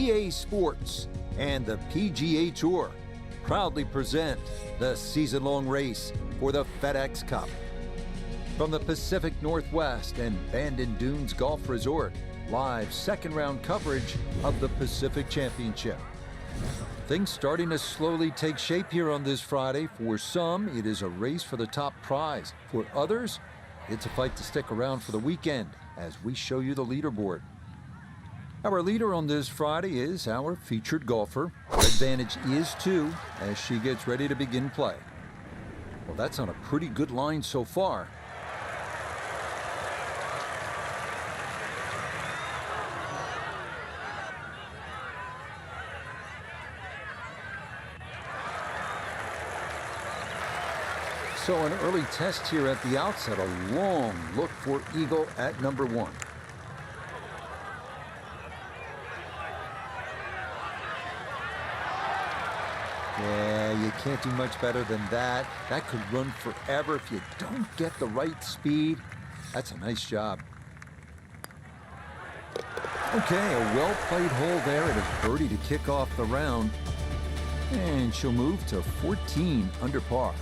EA Sports and the PGA Tour proudly present the season-long race for the FedEx Cup. From the Pacific Northwest and Bandon Dunes Golf Resort, live second-round coverage of the Pacific Championship. Things starting to slowly take shape here on this Friday. For some, it is a race for the top prize. For others, it's a fight to stick around for the weekend as we show you the leaderboard. Our leader on this Friday is our featured golfer. Her advantage is 2 as she gets ready to begin play. Well, that's on a pretty good line so far. So an early test here at the outset, a long look for eagle at number 1. Yeah, you can't do much better than that. That could run forever if you don't get the right speed. That's a nice job. Okay, a well-played hole there. It is birdie to kick off the round. And she'll move to 14 under par.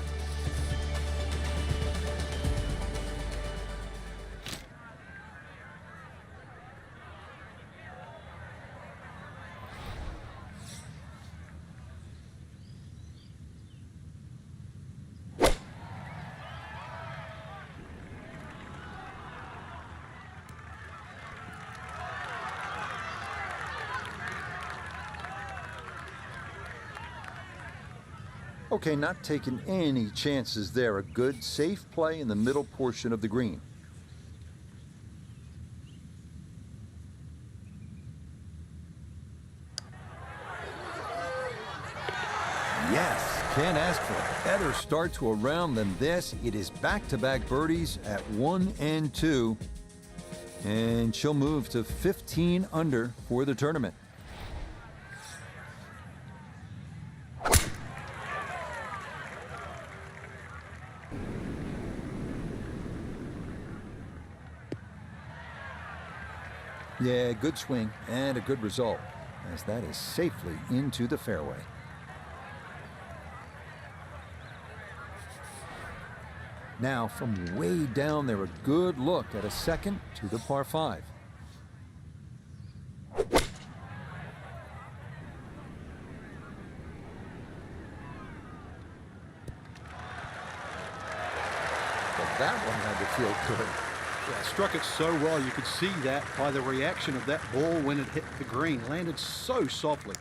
Okay, not taking any chances there. A good, safe play in the middle portion of the green. Yes, can't ask for a better start to a round than this. It is back-to-back birdies at 1 and 2. And she'll move to 15 under for the tournament. Yeah, good swing and a good result, as that is safely into the fairway. Now, from way down there, a good look at a second to the par 5. Well, that one had to feel good. Yeah, struck it so well. You could see that by the reaction of that ball when it hit the green. Landed so softly.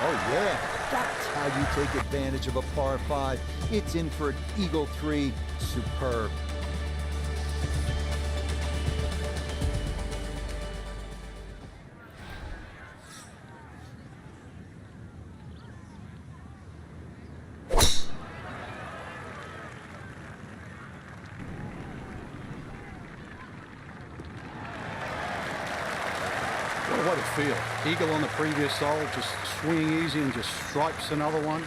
Oh, yeah. That's how you take advantage of a par 5. It's in for an eagle 3. Superb. What a feel. Eagle on the previous hole, just swinging easy and just stripes another one.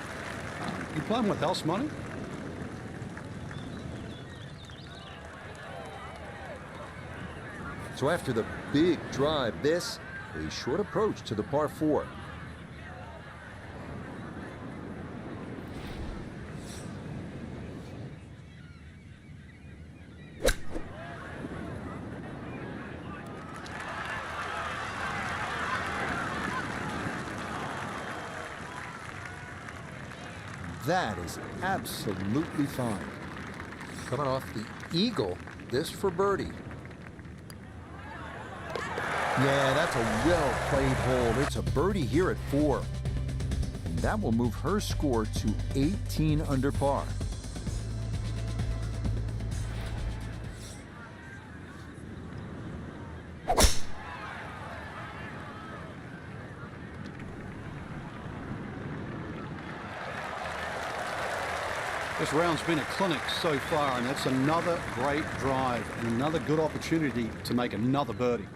You playing with house money? So after the big drive, this, a short approach to the par 4. That is absolutely fine. Coming off the eagle, this for birdie. Yeah, that's a well-played hole. It's a birdie here at 4. And that will move her score to 18 under par. This round's been a clinic so far, and that's another great drive and another good opportunity to make another birdie.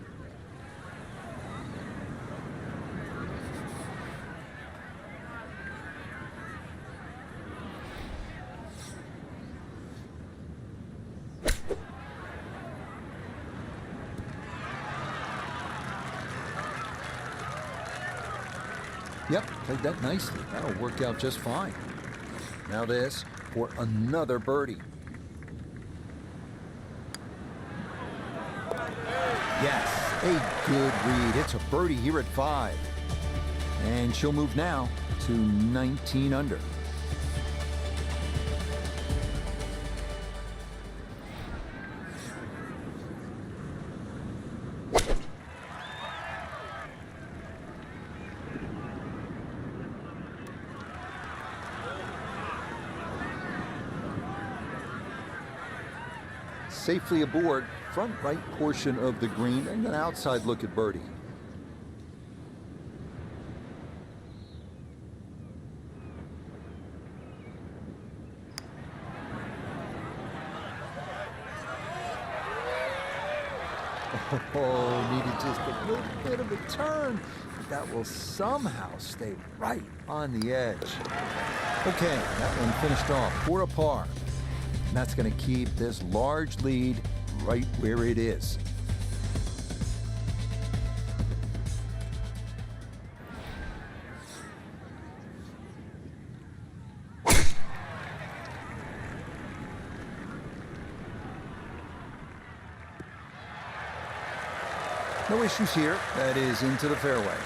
Yep, played that nicely. That'll work out just fine. Now this for another birdie. Yes, a good read. It's a birdie here at 5. And she'll move now to 19 under. Safely aboard, front right portion of the green, and an outside look at birdie. Oh, needed just a little bit of a turn, but that will somehow stay right on the edge. Okay, that one finished off for a par. And that's going to keep this large lead right where it is. No issues here. That is into the fairway.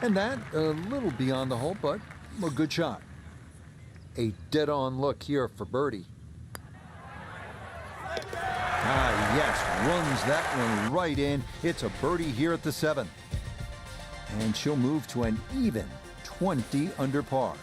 And that, a little beyond the hole, but a good shot. A dead-on look here for birdie. Ah, yes, runs that one right in. It's a birdie here at the 7th. And she'll move to an even 20 under par.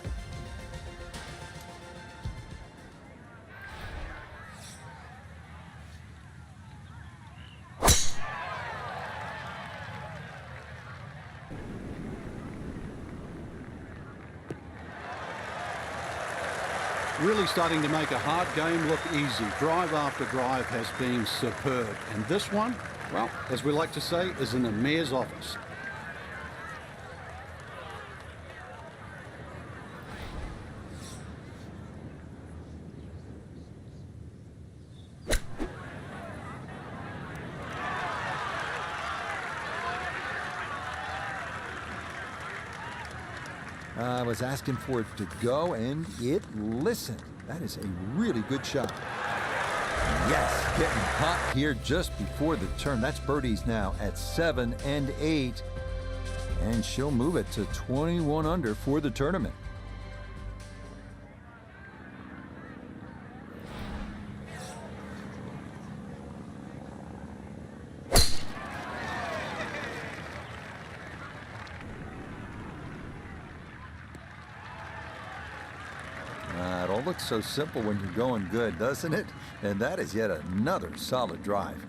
Really starting to make a hard game look easy. Drive after drive has been superb. And this one, well, as we like to say, is in the mayor's office. I was asking for it to go, and it listened. That is a really good shot. Yes, getting hot here just before the turn. That's birdies now at 7 and 8. And she'll move it to 21 under for the tournament. It all looks so simple when you're going good, doesn't it? And that is yet another solid drive.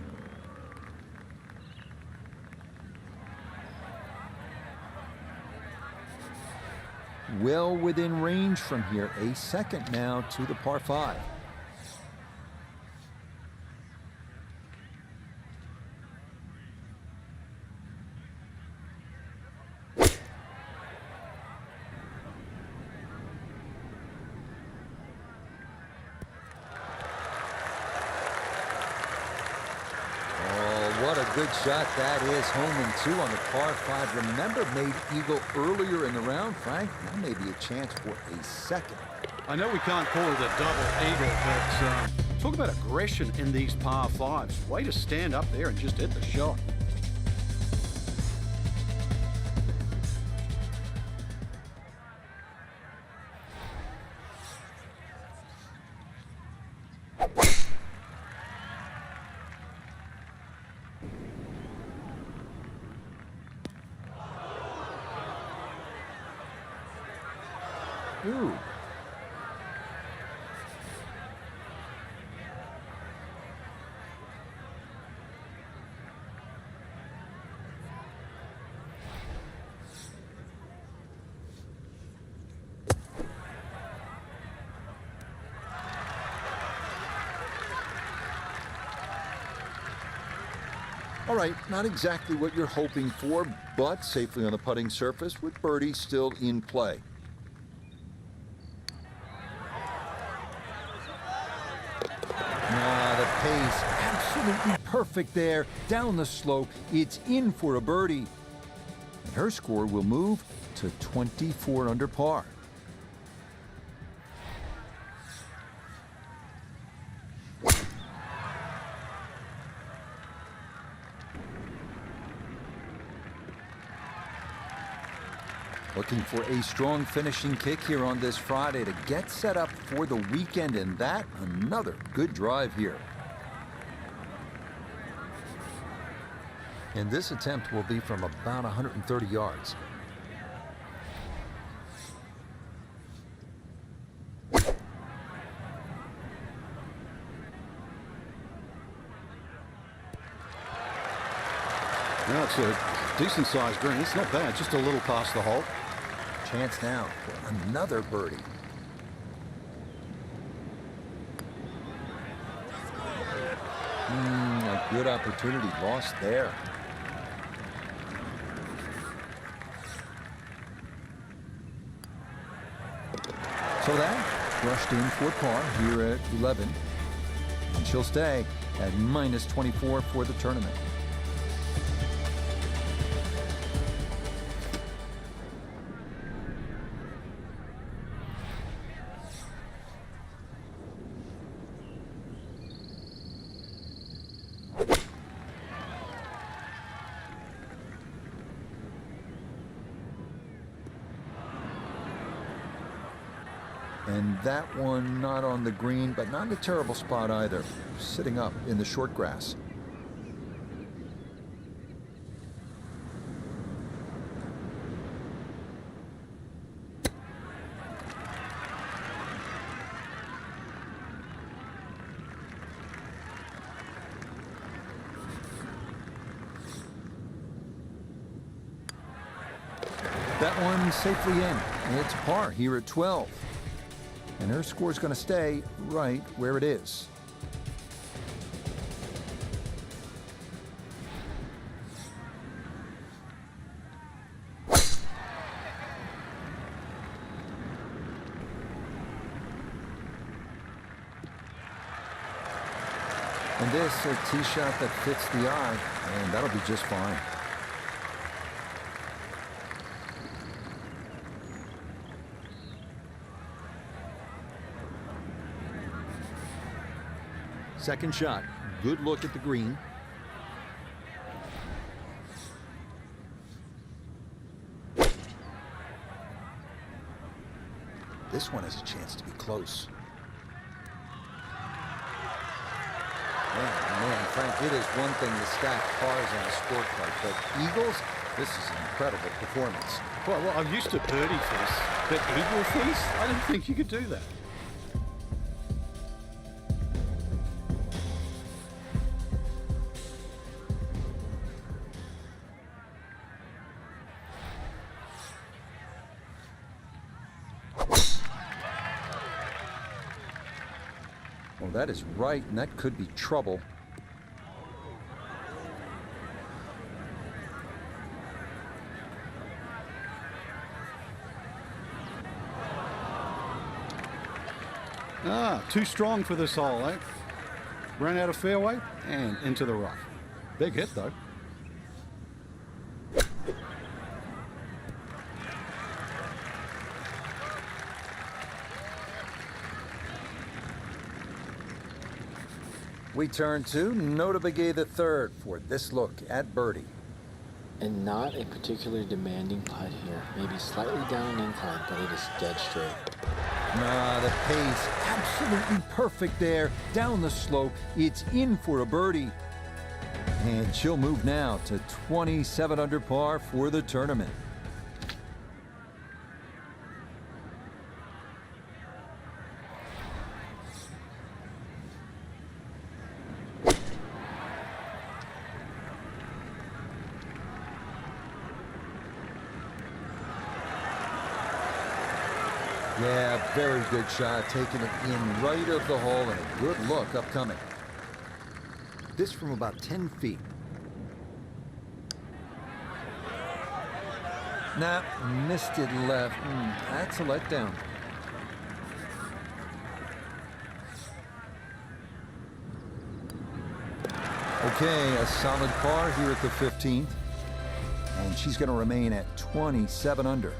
Well within range from here. A second now to the par 5. What a good shot that is. Home and 2 on the par 5. Remember, made eagle earlier in the round, Frank. Now maybe a chance for a second. I know we can't call it a double eagle, but talk about aggression in these par 5s. Way to stand up there and just hit the shot. Ooh. All right, not exactly what you're hoping for, but safely on the putting surface with birdie still in play. The pace, absolutely perfect there. Down the slope, it's in for a birdie. And her score will move to 24 under par. Looking for a strong finishing kick here on this Friday to get set up for the weekend, and that another good drive here. And this attempt will be from about 130 yards. Now it's a decent-sized green. It's not bad, just a little past the hole. Chance now for another birdie. A good opportunity lost there. So that brushed in for par here at 11. And she'll stay at -24 for the tournament. And that one not on the green, but not in a terrible spot either. Sitting up in the short grass. That one safely in. And it's par here at 12. And her score's going to stay right where it is. And this, a tee shot that fits the eye, and that'll be just fine. Second shot, good look at the green. This one has a chance to be close. Man, Frank, it is one thing to stack cars on a sport car, but Eagles, this is an incredible performance. Well, I'm used to birdie feast, but eagle feast? I didn't think you could do that. Well, that is right, and that could be trouble. Too strong for this hole, eh? Ran out of fairway and into the rough. Big hit, though. We turn to Nota Begay the third for this look at birdie. And not a particularly demanding putt here. Maybe slightly down an incline, but it is dead straight. The pace, absolutely perfect there. Down the slope, it's in for a birdie. And she'll move now to 27 under par for the tournament. Yeah, very good shot, taking it in right of the hole, and a good look upcoming. This from about 10 feet. Nah, missed it left. That's a letdown. Okay, a solid par here at the 15th. And she's going to remain at 27 under.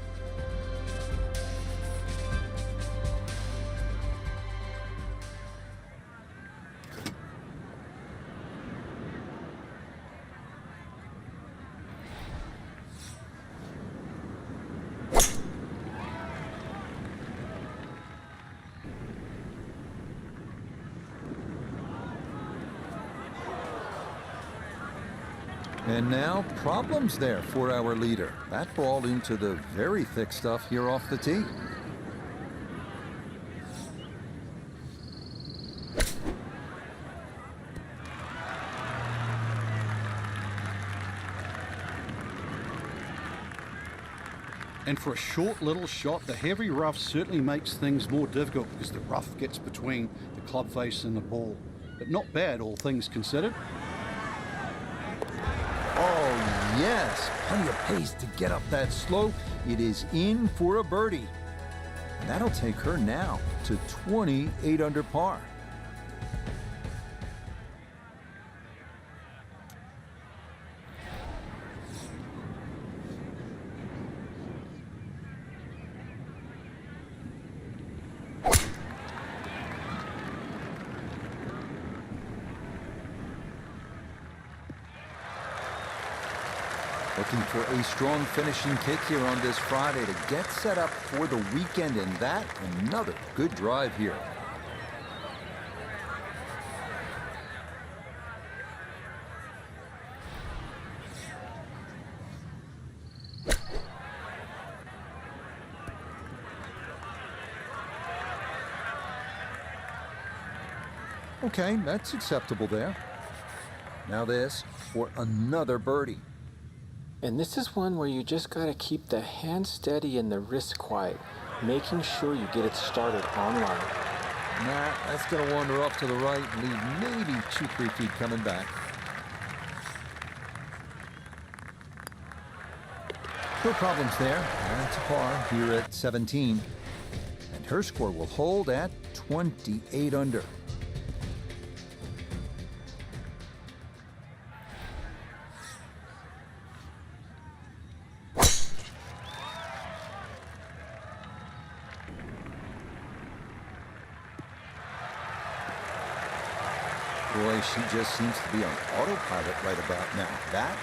And now, problems there for our leader. That ball into the very thick stuff here off the tee. And for a short little shot, the heavy rough certainly makes things more difficult because the rough gets between the club face and the ball. But not bad, all things considered. Oh, yes. Plenty of pace to get up that slope. It is in for a birdie. And that'll take her now to 28 under par. Looking for a strong finishing kick here on this Friday to get set up for the weekend, and that another good drive here. Okay, that's acceptable there. Now this for another birdie. And this is one where you just got to keep the hand steady and the wrist quiet, making sure you get it started on line. Nah, that's going to wander off to the right and leave maybe 2-3 feet coming back. No problems there. That's a par here at 17. And her score will hold at 28 under. Boy, she just seems to be on autopilot right about now. That,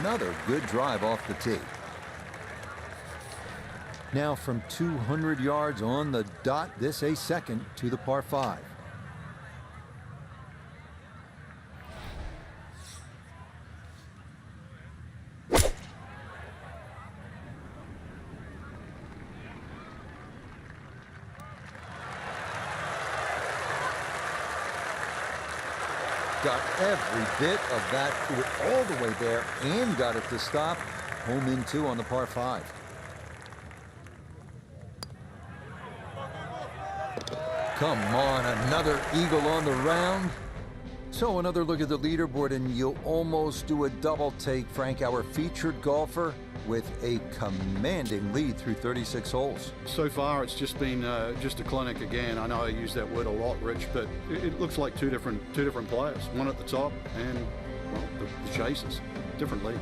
another good drive off the tee. Now from 200 yards on the dot, this a second to the par 5. Got every bit of that all the way there and got it to stop. Home in 2 on the par 5. Come on, another eagle on the round. So another look at the leaderboard, and you'll almost do a double take, Frank, our featured golfer with a commanding lead through 36 holes. So far, it's just been just a clinic again. I know I use that word a lot, Rich, but it looks like two different players. One at the top and, well, the chasers. Different league.